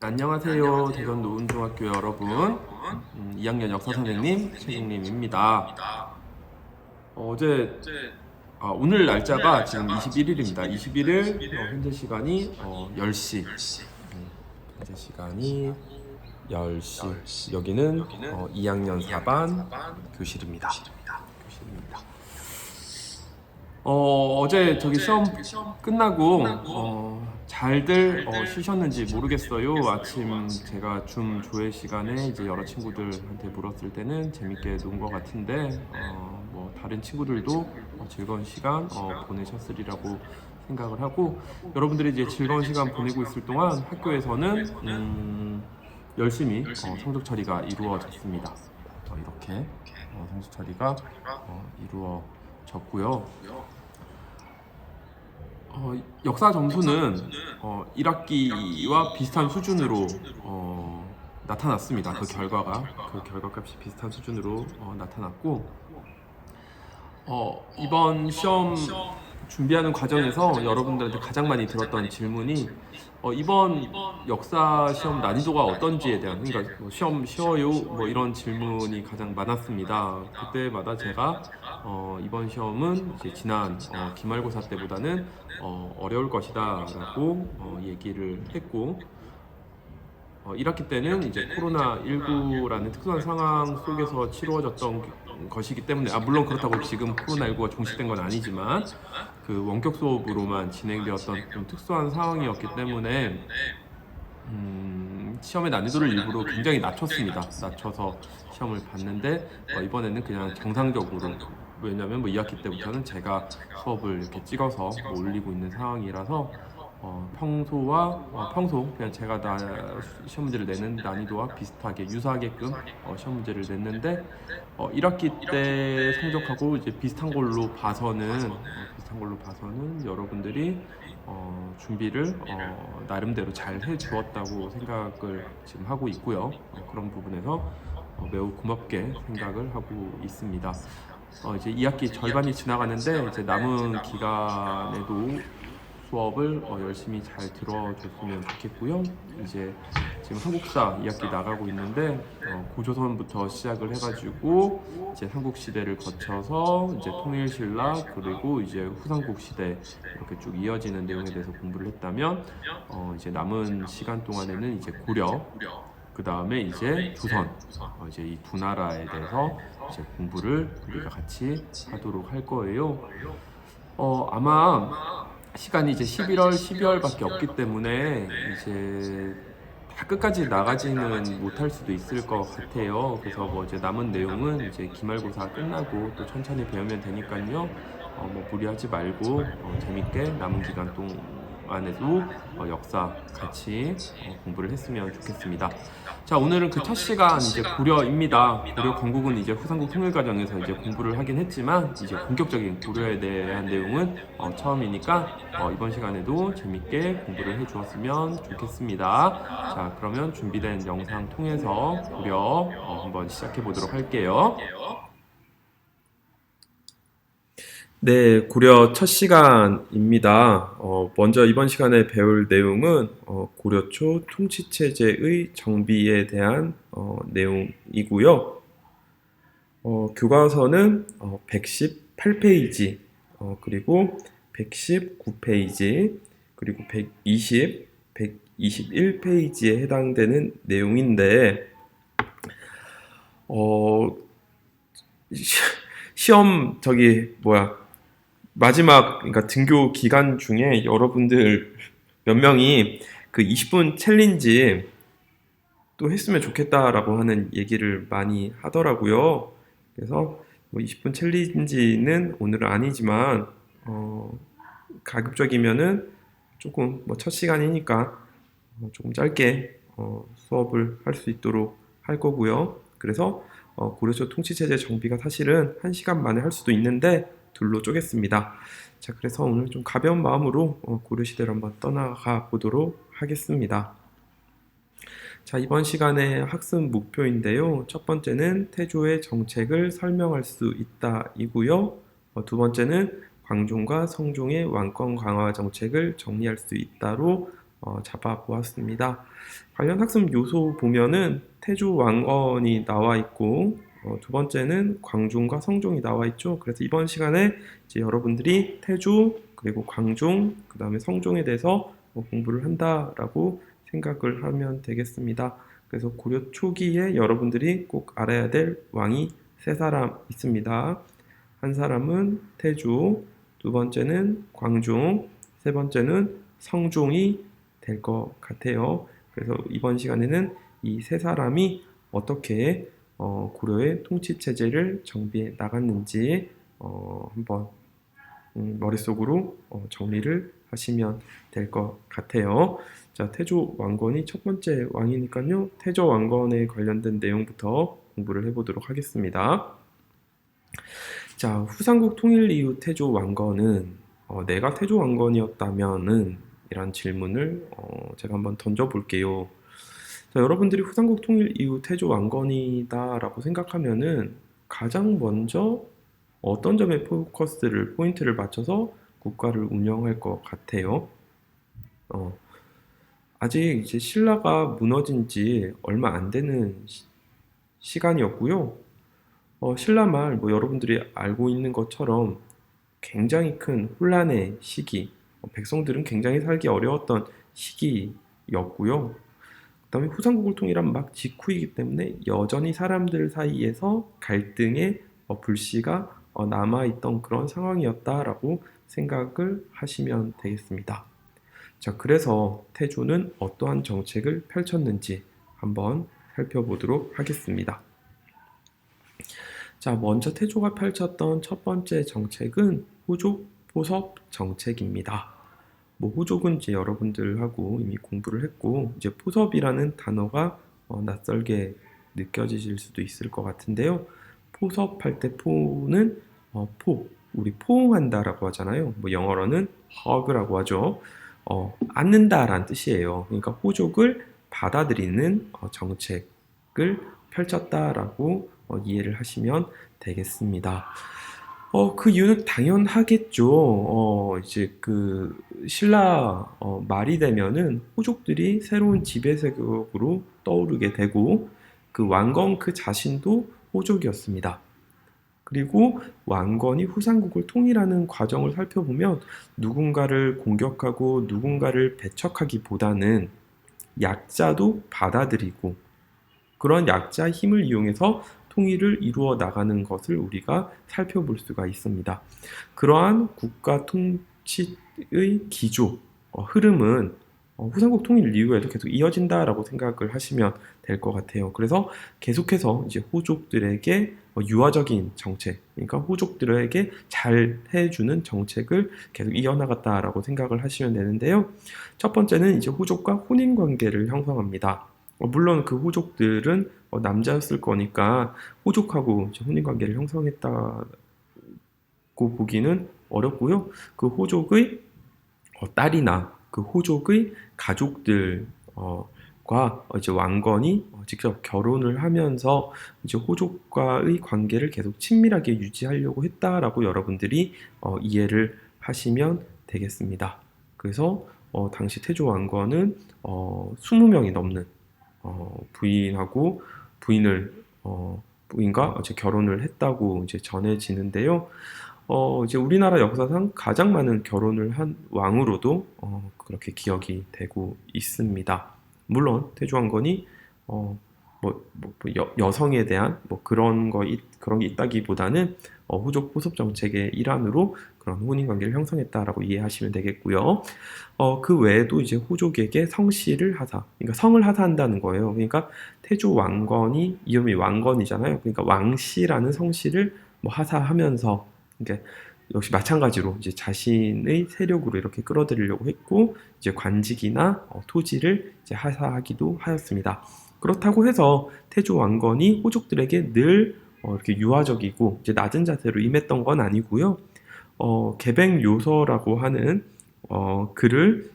안녕하세요. 대전 노은중학교 여러분. 2학년 역사 선생님 최중림입니다. 어제 오늘 날짜가 지금 21일입니다. 21일 현재 시간이 10시. 현재 시간이 10시. 여기는 2학년 4반 교실입니다. 어제 저기 시험 끝나고 잘들 쉬셨는지 모르겠어요. 아침 제가 줌 조회 시간에 이제 여러 친구들한테 물었을 때는 재밌게 논 것 같은데 뭐 다른 친구들도 즐거운 시간 보내셨으리라고 생각을 하고, 여러분들이 이제 즐거운 시간 보내고 있을 동안 학교에서는 열심히 성적 처리가 이루어졌습니다. 이렇게 성적 처리가 이루어졌고요. 역사 점수는 1학기와 비슷한 수준으로 나타났습니다. 그 결과값이 비슷한 수준으로 나타났고, 이번 시험 준비하는 과정에서 여러분들한테 가장 많이 들었던 질문이 이번 역사 시험 난이도가 어떤지에 대한, 그러니까 뭐 시험 쉬워요 뭐 이런 질문이 가장 많았습니다. 그때마다 제가 이번 시험은 이제 지난 기말고사 때보다는 어려울 것이다 라고 얘기를 했고, 1학기 때는 이제 코로나19라는 특수한 상황 속에서 치루어졌던 것이기 때문에, 물론 그렇다고 지금 코로나19가 종식된 건 아니지만 그 원격 수업으로만 진행되었던 좀 특수한 상황이었기 때문에 시험의 난이도를 일부러 굉장히 낮췄습니다. 낮춰서 시험을 봤는데 이번에는 그냥 정상적으로, 왜냐면 뭐 2학기 때부터는 제가 수업을 이렇게 찍어서 뭐 올리고 있는 상황이라서 평소 그냥 제가 시험 문제를 내는 난이도와 비슷하게 유사하게끔 시험 문제를 냈는데 1학기 때 성적하고 이제 비슷한 걸로 봐서는 여러분들이 준비를 나름대로 잘 해주었다고 생각을 지금 하고 있고요. 그런 부분에서 매우 고맙게 생각을 하고 있습니다. 이제 2학기 절반이 지나가는데 이제 남은 기간에도 수업을 열심히 잘 들어줬으면 좋겠고요. 이제 지금 한국사 2학기 나가고 있는데 고조선부터 시작을 해가지고 이제 삼국시대를 거쳐서 이제 통일신라, 그리고 이제 후삼국 시대 이렇게 쭉 이어지는 내용에 대해서 공부를 했다면 이제 남은 시간 동안에는 이제 고려, 그 다음에 이제 조선, 이제 이 두 나라에 대해서 이제 공부를 우리가 같이 하도록 할 거예요. 아마 시간이 이제 11월, 12월밖에 없기 때문에 이제 다 끝까지 나가지는 못할 수도 있을 것 같아요. 그래서 뭐 이제 남은 내용은 이제 기말고사 끝나고 또 천천히 배우면 되니까요. 뭐 무리하지 말고 재밌게 남은 기간 동안에도 역사 같이 공부를 했으면 좋겠습니다. 자, 오늘은 그 첫 시간 이제 고려입니다. 고려 건국은 이제 후삼국 통일 과정에서 이제 공부를 하긴 했지만 이제 본격적인 고려에 대한 내용은 처음이니까 이번 시간에도 재밌게 공부를 해 주었으면 좋겠습니다. 자, 그러면 준비된 영상 통해서 고려 한번 시작해 보도록 할게요. 네, 고려 첫 시간입니다. 먼저 이번 시간에 배울 내용은 고려 초 통치체제의 정비에 대한 내용이고요. 교과서는 118페이지, 그리고 119페이지, 그리고 120, 121페이지에 해당되는 내용인데, 시험 마지막, 그러니까 등교 기간 중에 여러분들 몇 명이 그 20분 챌린지 또 했으면 좋겠다라고 하는 얘기를 많이 하더라고요. 그래서 뭐 20분 챌린지는 오늘은 아니지만 가급적이면은 조금 뭐 첫 시간이니까 조금 짧게 수업을 할 수 있도록 할 거고요. 그래서 고려초 통치체제 정비가 사실은 1시간 만에 할 수도 있는데 둘로 쪼갰습니다. 자, 그래서 오늘 좀 가벼운 마음으로 고려시대를 한번 떠나가 보도록 하겠습니다. 자, 이번 시간의 학습 목표인데요. 첫 번째는 태조의 정책을 설명할 수 있다 이고요. 두 번째는 광종과 성종의 왕권 강화 정책을 정리할 수 있다로 잡아보았습니다. 관련 학습 요소 보면은 태조 왕건이 나와 있고, 두 번째는 광종과 성종이 나와 있죠. 그래서 이번 시간에 이제 여러분들이 태조, 그리고 광종, 그 다음에 성종에 대해서 공부를 한다라고 생각을 하면 되겠습니다. 그래서 고려 초기에 여러분들이 꼭 알아야 될 왕이 세 사람 있습니다. 한 사람은 태조, 두 번째는 광종, 세 번째는 성종이 될 것 같아요. 그래서 이번 시간에는 이 세 사람이 어떻게 고려의 통치 체제를 정비해 나갔는지 한번 머릿속으로 정리를 하시면 될 것 같아요. 자, 태조 왕건이 첫 번째 왕이니까요. 태조 왕건에 관련된 내용부터 공부를 해보도록 하겠습니다. 자, 후삼국 통일 이후 태조 왕건은 내가 태조 왕건이었다면은 이란 질문을 제가 한번 던져볼게요. 자, 여러분들이 후삼국 통일 이후 태조 왕건이다 라고 생각하면은 가장 먼저 어떤 점에 포인트를 맞춰서 국가를 운영할 것 같아요? 아직 이제 신라가 무너진 지 얼마 안 되는 시간이었고요. 신라말 여러분들이 알고 있는 것처럼 굉장히 큰 혼란의 시기, 백성들은 굉장히 살기 어려웠던 시기였고요. 그 다음에 후삼국을 통일한 막 직후이기 때문에 여전히 사람들 사이에서 갈등의 불씨가 남아있던 그런 상황이었다라고 생각을 하시면 되겠습니다. 자, 그래서 태조는 어떠한 정책을 펼쳤는지 한번 살펴보도록 하겠습니다. 자, 먼저 태조가 펼쳤던 첫 번째 정책은 호족 포섭 정책입니다. 호족은 이제 여러분들하고 이미 공부를 했고, 이제 포섭이라는 단어가 낯설게 느껴지실 수도 있을 것 같은데요. 포섭할 때 포는 우리 포옹한다라고 하잖아요. 영어로는 hug라고 하죠. 안는다라는 뜻이에요. 그러니까 호족을 받아들이는 정책을 펼쳤다라고 이해를 하시면 되겠습니다. 그 이유는 당연하겠죠. 이제 그 신라 말이 되면은 호족들이 새로운 지배 세력으로 떠오르게 되고, 그 왕건 그 자신도 호족이었습니다. 그리고 왕건이 후삼국을 통일하는 과정을 살펴보면 누군가를 공격하고 누군가를 배척하기보다는 약자도 받아들이고 그런 약자의 힘을 이용해서 통일을 이루어 나가는 것을 우리가 살펴볼 수가 있습니다. 그러한 국가 통치의 기조, 흐름은 후삼국 통일 이후에도 계속 이어진다라고 생각을 하시면 될 것 같아요. 그래서 계속해서 이제 호족들에게 유화적인 정책, 그러니까 호족들에게 잘 해주는 정책을 계속 이어나갔다라고 생각을 하시면 되는데요. 첫 번째는 이제 호족과 혼인 관계를 형성합니다. 물론 그 호족들은 남자였을 거니까 호족하고 혼인 관계를 형성했다고 보기는 어렵고요. 그 호족의 딸이나 그 호족의 가족들과 이제 왕건이 직접 결혼을 하면서 이제 호족과의 관계를 계속 친밀하게 유지하려고 했다라고 여러분들이 이해를 하시면 되겠습니다. 그래서 당시 태조 왕건은 20명이 넘는 부인과 이제 결혼을 했다고 이제 전해지는데요. 이제 우리나라 역사상 가장 많은 결혼을 한 왕으로도 그렇게 기억이 되고 있습니다. 물론 태조왕건이 여성에 대한 그런 게 있다기보다는 호족 포섭 정책의 일환으로 그런 혼인 관계를 형성했다라고 이해하시면 되겠고요. 그 외에도 이제 호족에게 성씨를 하사, 그러니까 성을 하사한다는 거예요. 그러니까 태조 왕건이 이름이 왕건이잖아요. 그러니까 왕씨라는 성씨를 하사하면서, 그러니까 역시 마찬가지로 이제 자신의 세력으로 이렇게 끌어들이려고 했고, 이제 관직이나 토지를 이제 하사하기도 하였습니다. 그렇다고 해서 태조 왕건이 호족들에게 늘 이렇게 유화적이고 이제 낮은 자세로 임했던 건 아니고요. 계백요서라고 하는 글을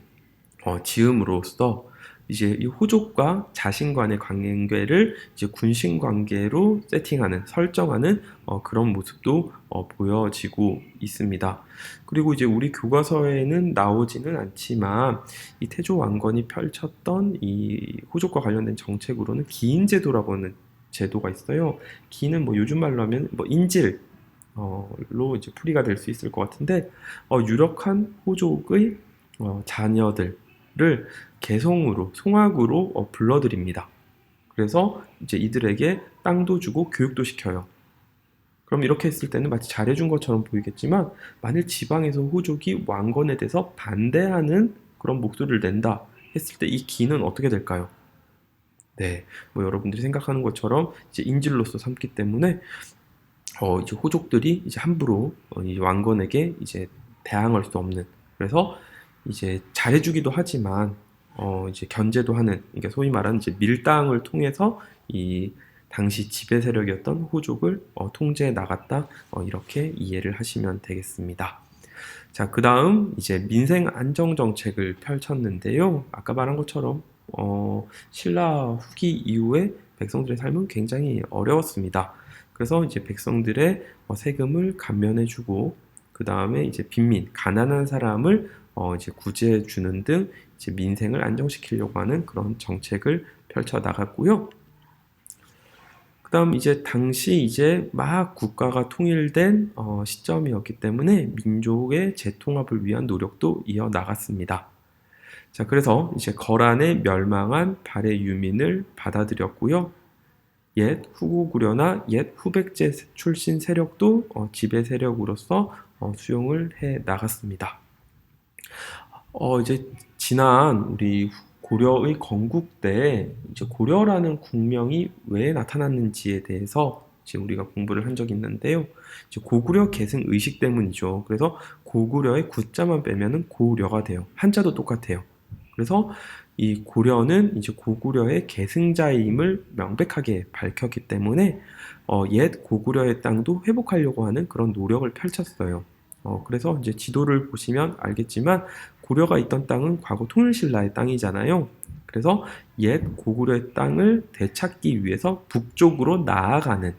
지음으로써 이제 이 호족과 자신 간의 관계를 이제 군신 관계로 세팅하는, 설정하는 그런 모습도 보여지고 있습니다. 그리고 이제 우리 교과서에는 나오지는 않지만 이 태조 왕건이 펼쳤던 이 호족과 관련된 정책으로는 기인제도라고 하는 제도가 있어요. 기는 뭐 요즘 말로 하면 뭐 인질 로 이제 풀이가 될 수 있을 것 같은데 유력한 호족의 자녀들을 계송으로 송악으로 불러들입니다. 그래서 이제 이들에게 땅도 주고 교육도 시켜요. 그럼 이렇게 했을 때는 마치 잘해준 것처럼 보이겠지만 만일 지방에서 호족이 왕건에 대해서 반대하는 그런 목소리를 낸다 했을 때 이 기는 어떻게 될까요? 네, 뭐 여러분들이 생각하는 것처럼 이제 인질로서 삼기 때문에 이제 호족들이 이제 함부로 이 왕건에게 이제 대항할 수 없는, 그래서 이제 잘해주기도 하지만 이제 견제도 하는, 그러니까 소위 말하는 이제 밀당을 통해서 이 당시 지배 세력이었던 호족을 통제해 나갔다, 이렇게 이해를 하시면 되겠습니다. 자, 그 다음 이제 민생 안정 정책을 펼쳤는데요. 아까 말한 것처럼 신라 후기 이후에 백성들의 삶은 굉장히 어려웠습니다. 그래서 이제 백성들의 세금을 감면해주고, 그 다음에 이제 빈민, 가난한 사람을 이제 구제해주는 등 이제 민생을 안정시키려고 하는 그런 정책을 펼쳐 나갔고요. 그 다음 이제 당시 이제 막 국가가 통일된 시점이었기 때문에 민족의 재통합을 위한 노력도 이어 나갔습니다. 자, 그래서 이제 거란의 멸망한 발해 유민을 받아들였고요. 옛 후고구려나 옛 후백제 출신 세력도 지배 세력으로서 수용을 해 나갔습니다. 이제 지난 우리 고려의 건국 때 이제 고려라는 국명이 왜 나타났는지에 대해서 이제 우리가 공부를 한 적이 있는데요. 이제 고구려 계승 의식 때문이죠. 그래서 고구려의 구자만 빼면은 고려가 돼요. 한자도 똑같아요. 그래서 이 고려는 이제 고구려의 계승자임을 명백하게 밝혔기 때문에 옛 고구려의 땅도 회복하려고 하는 그런 노력을 펼쳤어요. 그래서 이제 지도를 보시면 알겠지만 고려가 있던 땅은 과거 통일신라의 땅이잖아요. 그래서 옛 고구려의 땅을 되찾기 위해서 북쪽으로 나아가는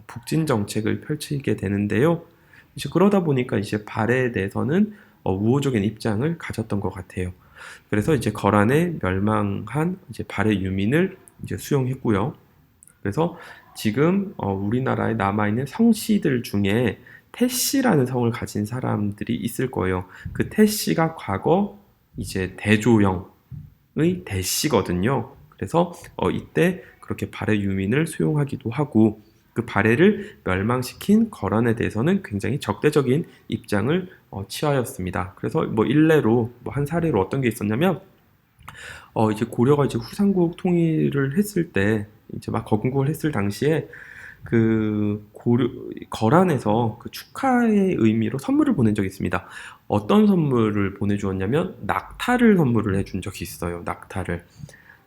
북진 정책을 펼치게 되는데요. 이제 그러다 보니까 이제 발해에 대해서는 우호적인 입장을 가졌던 것 같아요. 그래서 이제 거란에 멸망한 이제 발해 유민을 이제 수용했고요. 그래서 지금 우리나라에 남아있는 성씨들 중에 태씨라는 성을 가진 사람들이 있을 거예요. 그 태씨가 과거 이제 대조영의 대씨거든요. 그래서 이때 그렇게 발해 유민을 수용하기도 하고, 그 발해를 멸망시킨 거란에 대해서는 굉장히 적대적인 입장을 취하였습니다. 그래서 뭐 일례로 뭐 한 사례로 어떤 게 있었냐면 이제 고려가 이제 후삼국 통일을 했을 때 이제 막 건국을 했을 당시에 그 거란에서 그 축하의 의미로 선물을 보낸 적이 있습니다. 어떤 선물을 보내주었냐면 낙타를 선물을 해준 적이 있어요. 낙타를.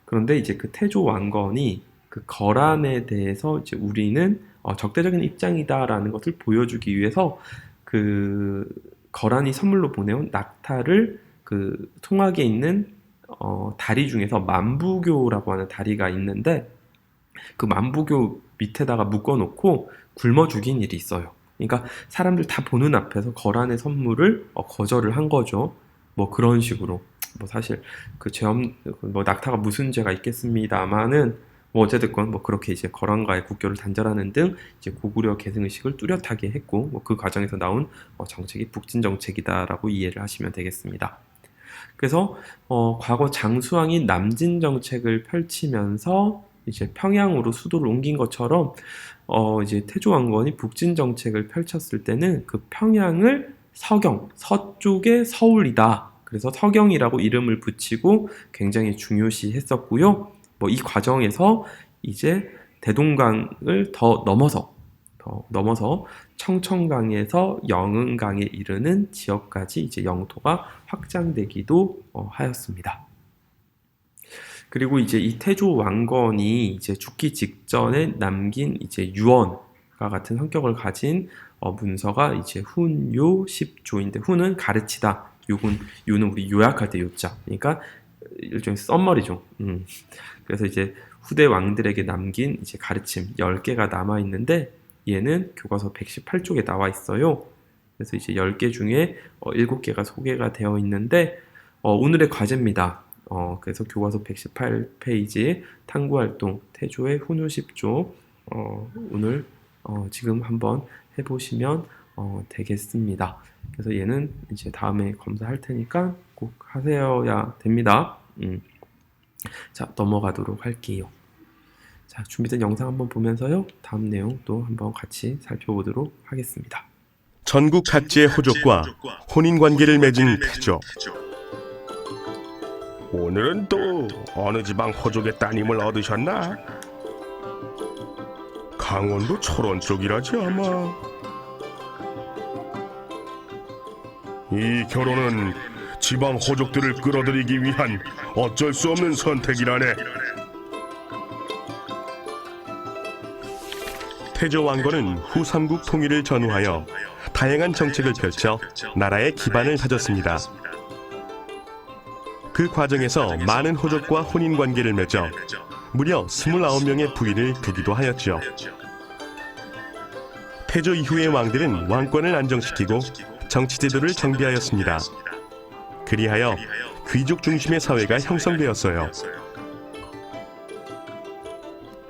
그런데 이제 그 태조 왕건이 그 거란에 대해서 이제 우리는 적대적인 입장이다라는 것을 보여주기 위해서 그 거란이 선물로 보내온 낙타를 그 통학에 있는 다리 중에서 만부교라고 하는 다리가 있는데 그 만부교 밑에다가 묶어놓고 굶어 죽인 일이 있어요. 그러니까 사람들 다 보는 앞에서 거란의 선물을 거절을 한 거죠. 뭐 그런 식으로. 뭐 사실 그 뭐 낙타가 무슨 죄가 있겠습니다만은 뭐 어쨌든 뭐 그렇게 이제 거란과의 국교를 단절하는 등 이제 고구려 계승의식을 뚜렷하게 했고, 뭐 그 과정에서 나온 정책이 북진 정책이다라고 이해를 하시면 되겠습니다. 그래서 과거 장수왕이 남진 정책을 펼치면서 이제 평양으로 수도를 옮긴 것처럼 이제 태조 왕건이 북진 정책을 펼쳤을 때는 그 평양을 서경, 서쪽의 서울이다. 그래서 서경이라고 이름을 붙이고 굉장히 중요시했었고요. 뭐 이 과정에서 이제 대동강을 더 넘어서 청천강에서 영흥강에 이르는 지역까지 이제 영토가 확장되기도 하였습니다. 그리고 이제 이 태조 왕건이 이제 죽기 직전에 남긴 이제 유언과 같은 성격을 가진 문서가 이제 훈요 10조인데, 훈은 가르치다, 유는 우리 요약할 때 요자. 그러니까 일종의 썸머리죠. 그래서 이제 후대 왕들에게 남긴 이제 가르침 10개가 남아 있는데 얘는 교과서 118쪽에 나와 있어요. 그래서 이제 10개 중에 7개가 소개가 되어 있는데 오늘의 과제입니다. 그래서 교과서 118페이지 탐구활동 태조의 훈우 10조 오늘 지금 한번 해보시면 되겠습니다. 그래서 얘는 이제 다음에 검사할 테니까 꼭 하셔야 됩니다. 자, 넘어가도록 할게요. 자, 준비된 영상 한번 보면서요. 다음 내용 또 한번 같이 살펴보도록 하겠습니다. 전국 각지의 호족과 혼인관계를 맺은 태조. 오늘은 또 어느 지방 호족의 따님을 얻으셨나? 강원도 철원 쪽이라지 아마. 이 결혼은 지방 호족들을 끌어들이기 위한 어쩔 수 없는 선택이라네. 태조 왕건은 후 삼국 통일을 전후하여 다양한 정책을 펼쳐 나라의 기반을 다졌습니다. 그 과정에서 많은 호족과 혼인관계를 맺어 무려 29명의 부인을 두기도 하였죠. 태조 이후의 왕들은 왕권을 안정시키고 정치제도를 정비하였습니다. 그리하여 귀족 중심의 사회가 형성되었어요.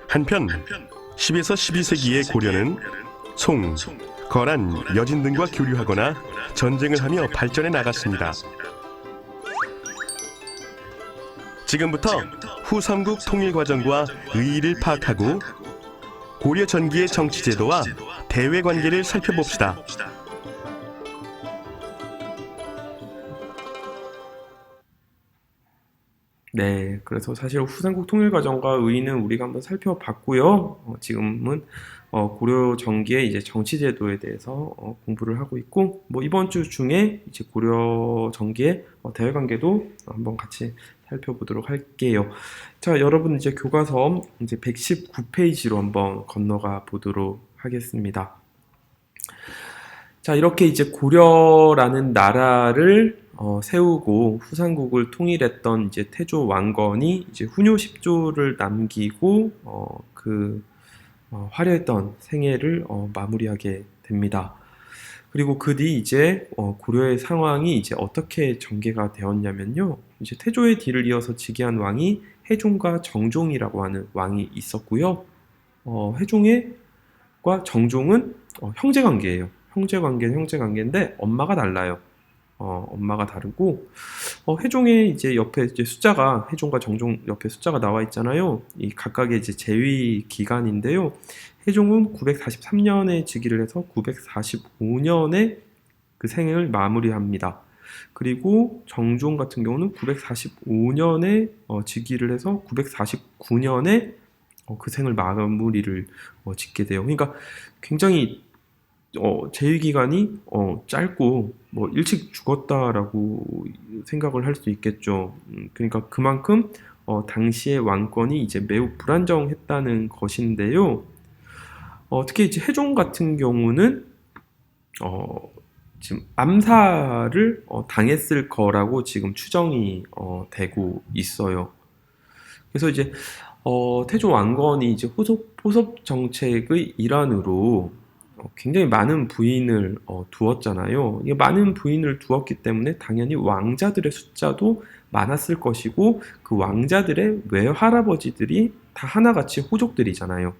한편 10에서 12세기의 고려는 송, 거란, 여진 등과 교류하거나 전쟁을 하며 발전해 나갔습니다. 지금부터 후 삼국 통일 과정과 의의를 파악하고 고려 전기의 정치제도와 대외 관계를 살펴봅시다. 네, 그래서 사실 후삼국 통일 과정과 의의는 우리가 한번 살펴봤고요. 지금은 고려 전기의 이제 정치 제도에 대해서 공부를 하고 있고, 뭐 이번 주 중에 이제 고려 전기의 대외 관계도 한번 같이 살펴보도록 할게요. 자, 여러분 이제 교과서 이제 119페이지로 한번 건너가 보도록 하겠습니다. 자, 이렇게 이제 고려라는 나라를 세우고 후삼국을 통일했던 이제 태조 왕건이 이제 훈요 10조를 남기고 화려했던 생애를 마무리하게 됩니다. 그리고 그 뒤 이제 고려의 상황이 이제 어떻게 전개가 되었냐면요. 이제 태조의 뒤를 이어서 즉위한 왕이 해종과 정종이라고 하는 왕이 있었고요. 해종과 정종은 형제 관계예요. 형제 관계인데 엄마가 달라요. 엄마가 다르고 해종의 이제 옆에 이제 숫자가 해종과 정종 옆에 숫자가 나와 있잖아요. 이 각각의 이제 재위 기간인데요. 해종은 943년에 즉위를 해서 945년에 그 생을 마무리합니다. 그리고 정종 같은 경우는 945년에 즉위를 해서 949년에 그 생을 마무리를 짓게 돼요. 그러니까 굉장히 재위 기간이 짧고 뭐 일찍 죽었다라고 생각을 할 수 있겠죠. 그러니까 그만큼 당시의 왕권이 이제 매우 불안정했다는 것인데요. 특히 이제 해종 같은 경우는 지금 암살을 당했을 거라고 지금 추정이 되고 있어요. 그래서 이제 태조 왕건이 이제 포섭 정책의 일환으로 굉장히 많은 부인을 두었잖아요. 이게 많은 부인을 두었기 때문에 당연히 왕자들의 숫자도 많았을 것이고 그 왕자들의 외할아버지들이 다 하나같이 호족들이잖아요.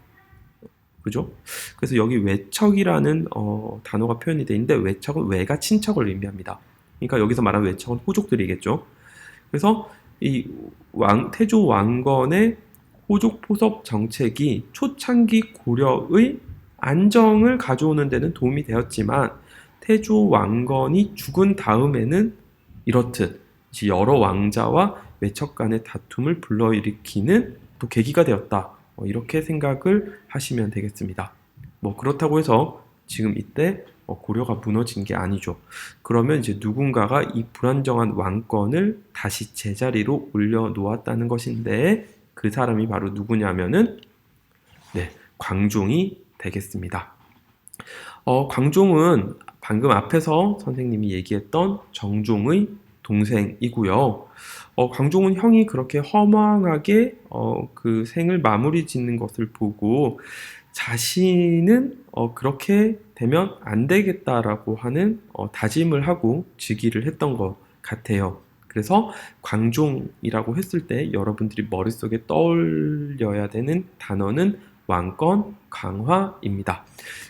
그죠? 그래서 여기 외척이라는 단어가 표현이 되어 있는데 외척은 외가 친척을 의미합니다. 그러니까 여기서 말하는 외척은 호족들이겠죠. 그래서 이 태조 왕건의 호족 포섭 정책이 초창기 고려의 안정을 가져오는 데는 도움이 되었지만 태조 왕건이 죽은 다음에는 이렇듯 여러 왕자와 외척 간의 다툼을 불러일으키는 또 계기가 되었다. 이렇게 생각을 하시면 되겠습니다. 뭐 그렇다고 해서 지금 이때 고려가 무너진 게 아니죠. 그러면 이제 누군가가 이 불안정한 왕권을 다시 제자리로 올려놓았다는 것인데 그 사람이 바로 누구냐면은 광종이 되겠습니다. 광종은 방금 앞에서 선생님이 얘기했던 정종의 동생이고요. 광종은 형이 그렇게 허망하게 그 생을 마무리 짓는 것을 보고 자신은 그렇게 되면 안 되겠다라고 하는 다짐을 하고 즉위를 했던 것 같아요. 그래서 광종이라고 했을 때 여러분들이 머릿속에 떠올려야 되는 단어는 왕권 강화입니다.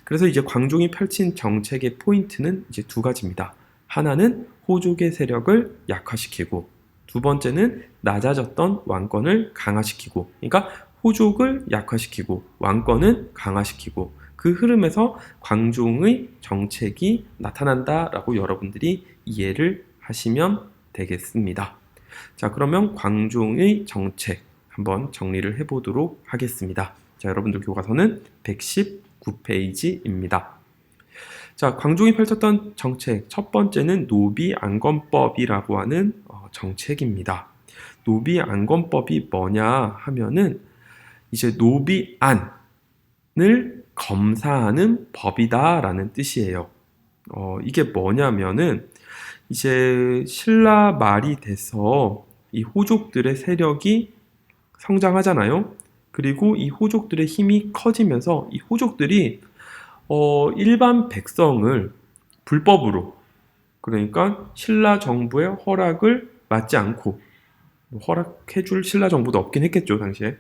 그래서 이제 광종이 펼친 정책의 포인트는 이제 두 가지입니다. 하나는 호족의 세력을 약화시키고, 두 번째는 낮아졌던 왕권을 강화시키고, 그러니까 호족을 약화시키고 왕권은 강화시키고, 그 흐름에서 광종의 정책이 나타난다라고 여러분들이 이해를 하시면 되겠습니다. 자, 그러면 광종의 정책 한번 정리를 해보도록 하겠습니다. 자, 여러분들 교과서는 119페이지입니다. 자, 광종이 펼쳤던 정책 첫 번째는 노비안건법이라고 하는 정책입니다. 노비안건법이 뭐냐 하면은 이제 노비안을 검사하는 법이다라는 뜻이에요. 이게 뭐냐면은 이제 신라 말이 돼서 이 호족들의 세력이 성장하잖아요. 그리고 이 호족들의 힘이 커지면서 이 호족들이 일반 백성을 불법으로, 그러니까 신라 정부의 허락을 받지 않고, 허락해줄 신라 정부도 없긴 했겠죠 당시에.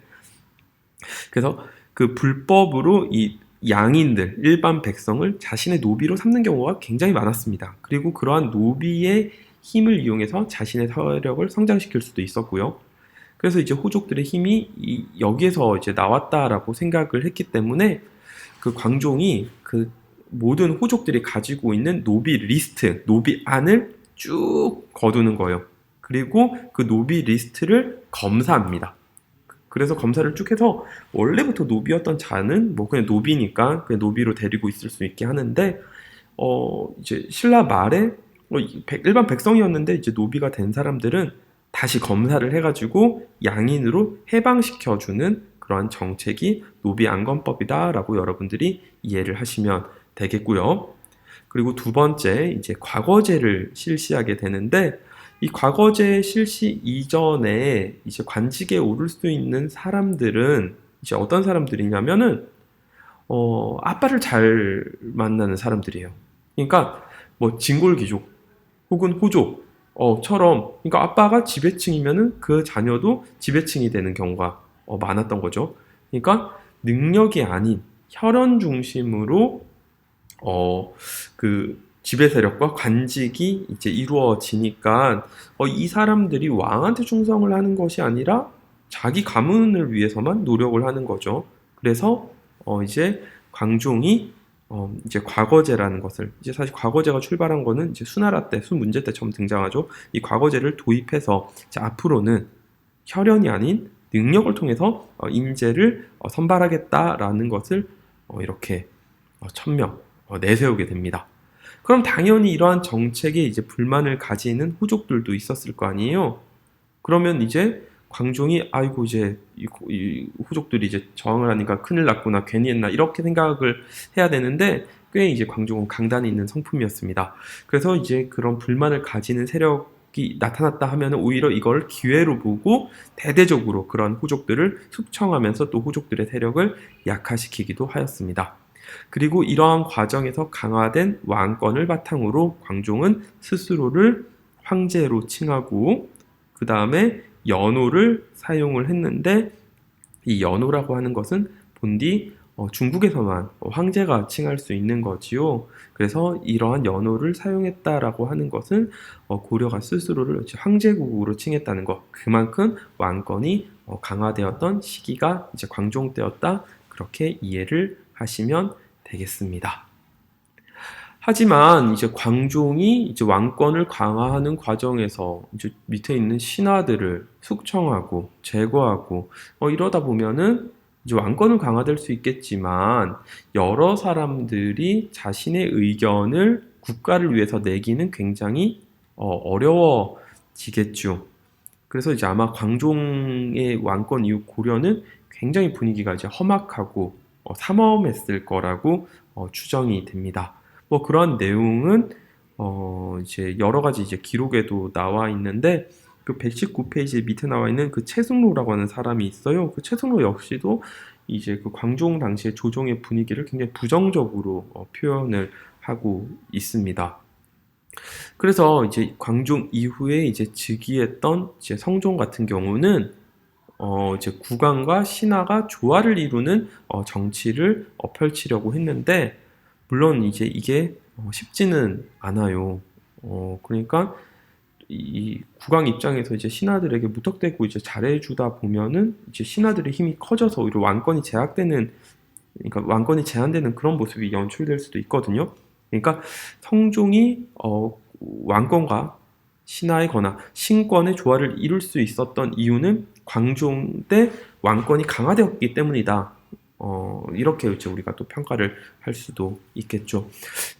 그래서 그 불법으로 이 양인들, 일반 백성을 자신의 노비로 삼는 경우가 굉장히 많았습니다. 그리고 그러한 노비의 힘을 이용해서 자신의 세력을 성장시킬 수도 있었고요. 그래서 이제 호족들의 힘이 여기에서 이제 나왔다라고 생각을 했기 때문에 그 광종이 그 모든 호족들이 가지고 있는 노비 리스트, 노비안을 쭉 거두는 거예요. 그리고 그 노비 리스트를 검사합니다. 그래서 검사를 쭉 해서 원래부터 노비였던 자는 뭐 그냥 노비니까 그냥 노비로 데리고 있을 수 있게 하는데, 이제 신라 말에 일반 백성이었는데 이제 노비가 된 사람들은 다시 검사를 해가지고 양인으로 해방시켜주는 그러한 정책이 노비안건법이다라고 여러분들이 이해를 하시면 되겠고요. 그리고 두 번째, 이제 과거제를 실시하게 되는데, 이 과거제 실시 이전에 이제 관직에 오를 수 있는 사람들은 이제 어떤 사람들이냐면은 아빠를 잘 만나는 사람들이에요. 그러니까 뭐 진골귀족 혹은 호족 처럼, 그러니까 아빠가 지배층이면은 그 자녀도 지배층이 되는 경우가 많았던 거죠. 그러니까 능력이 아닌 혈연 중심으로 그 지배 세력과 관직이 이제 이루어지니까 이 사람들이 왕한테 충성을 하는 것이 아니라 자기 가문을 위해서만 노력을 하는 거죠. 그래서 이제 광종이 이제 과거제라는 것을, 이제 사실 과거제가 출발한 거는 이제 수나라 때, 수문제 때 처음 등장하죠. 이 과거제를 도입해서 이제 앞으로는 혈연이 아닌 능력을 통해서 인재를 선발하겠다라는 것을 이렇게 천명 내세우게 됩니다. 그럼 당연히 이러한 정책에 이제 불만을 가지는 호족들도 있었을 거 아니에요. 그러면 이제 광종이 아이고 이제 이 호족들이 이제 저항을 하니까 큰일 났구나, 괜히 했나, 이렇게 생각을 해야 되는데 꽤 이제 광종은 강단이 있는 성품이었습니다. 그래서 이제 그런 불만을 가지는 세력이 나타났다 하면 오히려 이걸 기회로 보고 대대적으로 그런 호족들을 숙청하면서 또 호족들의 세력을 약화시키기도 하였습니다. 그리고 이러한 과정에서 강화된 왕권을 바탕으로 광종은 스스로를 황제로 칭하고 그 다음에 연호를 사용을 했는데, 이 연호라고 하는 것은 본디 중국에서만 황제가 칭할 수 있는 거지요. 그래서 이러한 연호를 사용했다라고 하는 것은 고려가 스스로를 황제국으로 칭했다는 것, 그만큼 왕권이 강화되었던 시기가 이제 광종 때였다, 그렇게 이해를 하시면 되겠습니다. 하지만 이제 광종이 이제 왕권을 강화하는 과정에서 이제 밑에 있는 신하들을 숙청하고 제거하고 이러다 보면은 이제 왕권은 강화될 수 있겠지만 여러 사람들이 자신의 의견을 국가를 위해서 내기는 굉장히 어려워지겠죠. 그래서 이제 아마 광종의 왕권 이후 고려는 굉장히 분위기가 이제 험악하고 삼엄했을 거라고 추정이 됩니다. 뭐 그런 내용은 이제 여러 가지 이제 기록에도 나와 있는데 그 119페이지 밑에 나와 있는 그 최승로라고 하는 사람이 있어요. 그 최승로 역시도 이제 그 광종 당시의 조정의 분위기를 굉장히 부정적으로 표현을 하고 있습니다. 그래서 이제 광종 이후에 이제 즉위했던 이제 성종 같은 경우는 이제 국왕과 신하가 조화를 이루는 정치를 펼치려고 했는데 물론 이제 이게 쉽지는 않아요. 그러니까 이 국왕 입장에서 이제 신하들에게 무턱대고 이제 잘해주다 보면은 이제 신하들의 힘이 커져서 오히려 왕권이 제한되는 그런 모습이 연출될 수도 있거든요. 그러니까 성종이 왕권과 신하의 거나 신권의 조화를 이룰 수 있었던 이유는 광종 때 왕권이 강화되었기 때문이다. 이렇게 이제 우리가 또 평가를 할 수도 있겠죠.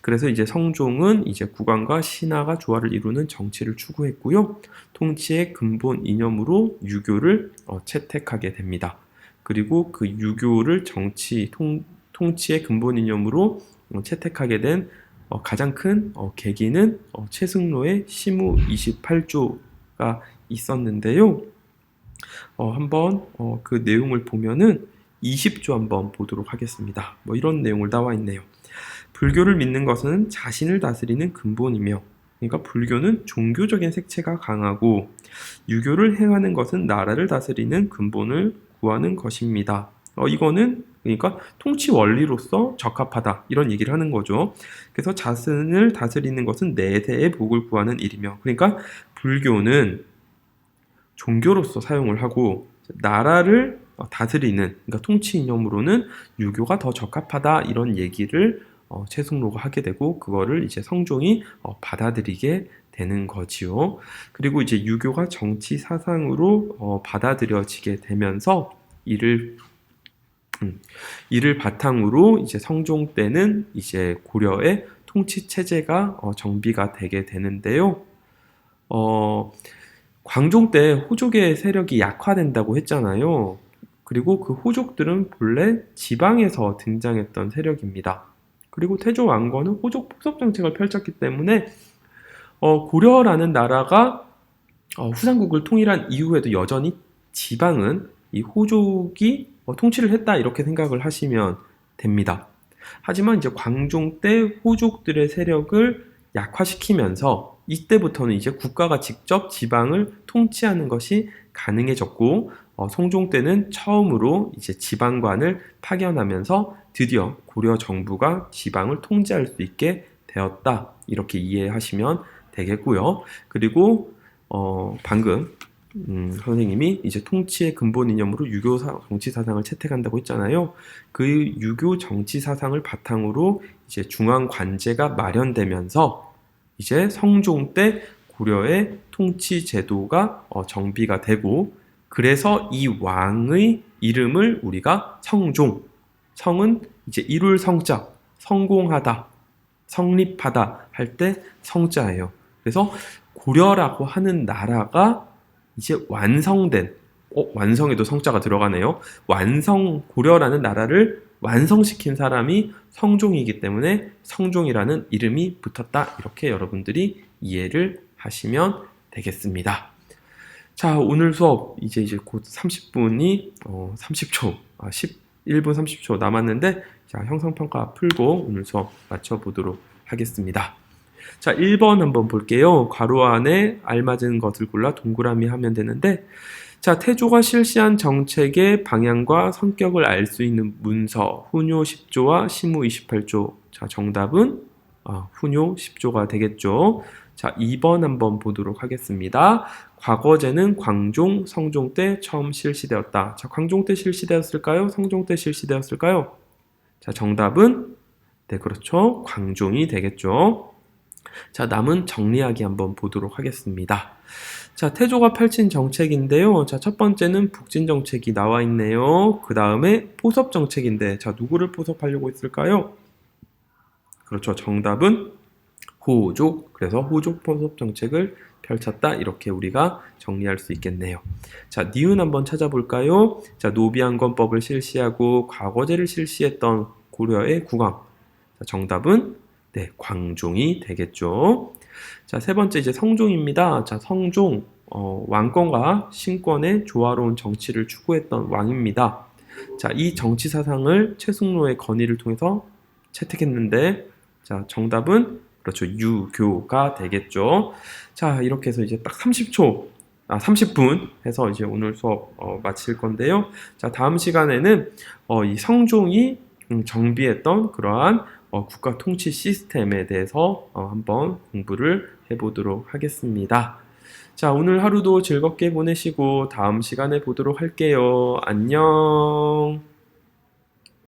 그래서 이제 성종은 이제 국왕과 신하가 조화를 이루는 정치를 추구했고요. 통치의 근본 이념으로 유교를 채택하게 됩니다. 그리고 그 유교를 통치의 근본 이념으로 채택하게 된 가장 큰 계기는 최승로의 시무 28조가 있었는데요. 한번 그 내용을 보면은 20조 한번 보도록 하겠습니다. 뭐 이런 내용을 나와 있네요. 불교를 믿는 것은 자신을 다스리는 근본이며, 그러니까 불교는 종교적인 색채가 강하고 유교를 행하는 것은 나라를 다스리는 근본을 구하는 것입니다. 이거는 그러니까 통치 원리로서 적합하다 이런 얘기를 하는 거죠. 그래서 자신을 다스리는 것은 내세의 복을 구하는 일이며, 그러니까 불교는 종교로서 사용을 하고 나라를 다스리는, 그러니까 통치 이념으로는 유교가 더 적합하다 이런 얘기를 최승로가 하게 되고 그거를 이제 성종이 받아들이게 되는 거지요. 그리고 이제 유교가 정치 사상으로 받아들여지게 되면서 이를 바탕으로 이제 성종 때는 이제 고려의 통치 체제가 정비가 되게 되는데요. 광종 때 호족의 세력이 약화된다고 했잖아요. 그리고 그 호족들은 본래 지방에서 등장했던 세력입니다. 그리고 태조 왕건은 호족 포섭 정책을 펼쳤기 때문에 고려라는 나라가 후삼국을 통일한 이후에도 여전히 지방은 이 호족이 통치를 했다 이렇게 생각을 하시면 됩니다. 하지만 이제 광종 때 호족들의 세력을 약화시키면서 이때부터는 이제 국가가 직접 지방을 통치하는 것이 가능해졌고 성종 때는 처음으로 이제 지방관을 파견하면서 드디어 고려 정부가 지방을 통제할 수 있게 되었다 이렇게 이해하시면 되겠고요. 그리고 방금 선생님이 이제 통치의 근본 이념으로 유교 정치 사상을 채택한다고 했잖아요. 그 유교 정치 사상을 바탕으로 이제 중앙 관제가 마련되면서 이제 성종 때 고려의 통치 제도가 정비가 되고, 그래서 이 왕의 이름을 우리가 성종, 성은 이제 이룰 성자, 성공하다, 성립하다 할 때 성자예요. 그래서 고려라고 하는 나라가 이제 완성된, 완성에도 성자가 들어가네요. 고려라는 나라를 완성시킨 사람이 성종이기 때문에 성종이라는 이름이 붙었다. 이렇게 여러분들이 이해를 하시면 되겠습니다. 자, 오늘 수업 이제 곧 30분이 1분 30초 남았는데, 자, 형성평가 풀고 오늘 수업 마쳐보도록 하겠습니다. 자, 1번 한번 볼게요. 괄호 안에 알맞은 것을 골라 동그라미 하면 되는데, 자, 태조가 실시한 정책의 방향과 성격을 알 수 있는 문서 훈요 10조와 시무 28조. 자, 정답은 훈요 10조가 되겠죠. 자, 2번 한번 보도록 하겠습니다. 과거제는 광종, 성종 때 처음 실시되었다. 자, 광종 때 실시되었을까요? 성종 때 실시되었을까요? 자, 정답은 네, 그렇죠. 광종이 되겠죠. 자, 남은 정리하기 한번 보도록 하겠습니다. 자, 태조가 펼친 정책인데요. 자, 첫 번째는 북진 정책이 나와 있네요. 그 다음에 포섭 정책인데, 자, 누구를 포섭하려고 했을까요? 그렇죠. 정답은 호족. 그래서 호족 포섭 정책을 펼쳤다. 이렇게 우리가 정리할 수 있겠네요. 자, 니은 한번 찾아볼까요? 자, 노비안건법을 실시하고 과거제를 실시했던 고려의 국왕. 자, 정답은 네, 광종이 되겠죠. 자, 세 번째 이제 성종입니다. 자, 성종, 왕권과 신권의 조화로운 정치를 추구했던 왕입니다. 자, 이 정치 사상을 최승로의 건의를 통해서 채택했는데, 자, 정답은 그렇죠. 유교가 되겠죠. 자, 이렇게 해서 이제 딱 30분 해서 이제 오늘 수업 마칠 건데요. 자, 다음 시간에는 이 성종이 정비했던 그러한 국가 통치 시스템에 대해서 한번 공부를 해보도록 하겠습니다. 자, 오늘 하루도 즐겁게 보내시고 다음 시간에 보도록 할게요. 안녕.